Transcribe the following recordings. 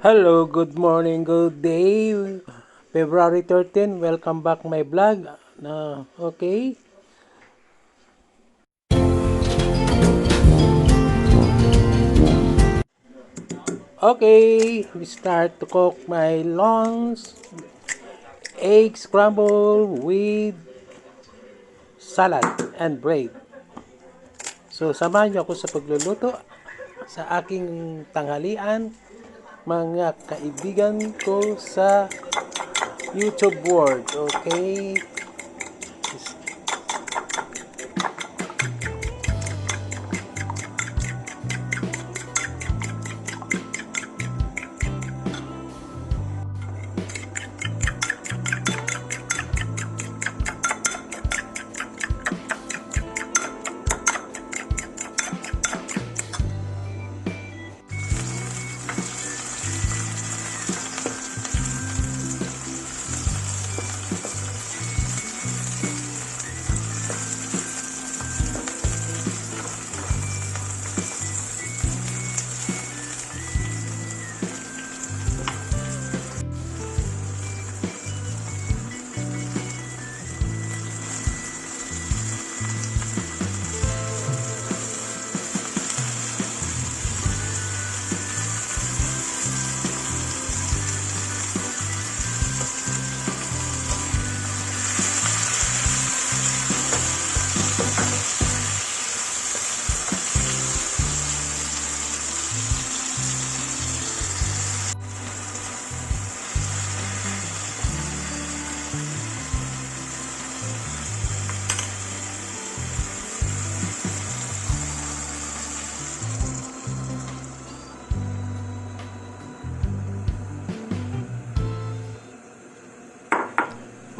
Hello, good morning, good day. February 13, welcome back my vlog. Okay. Okay, we start to cook my lunch. Egg scramble with salad and bread. So, samahan niyo ako sa pagluluto sa aking tanghalian, mga kaibigan ko sa YouTube world. Okay.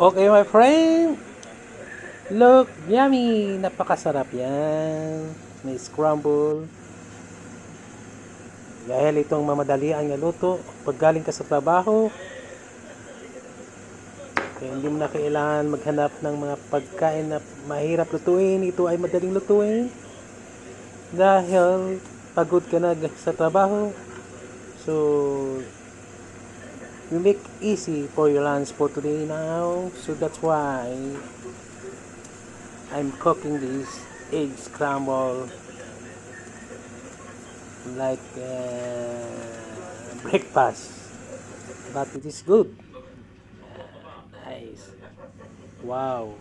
Okay, my friend. Look, yummy! Napakasarap yan. May scramble. Dahil itong mamadali ang luto. Pag galing ka sa trabaho, kaya hindi mo na kailangan maghanap ng mga pagkain na mahirap lutuin. Ito ay madaling lutuin. Dahil pagod ka na sa trabaho. So, you make easy for your lunch for today now. So that's why I'm cooking this egg scramble like breakfast, but it is good. Nice. Wow.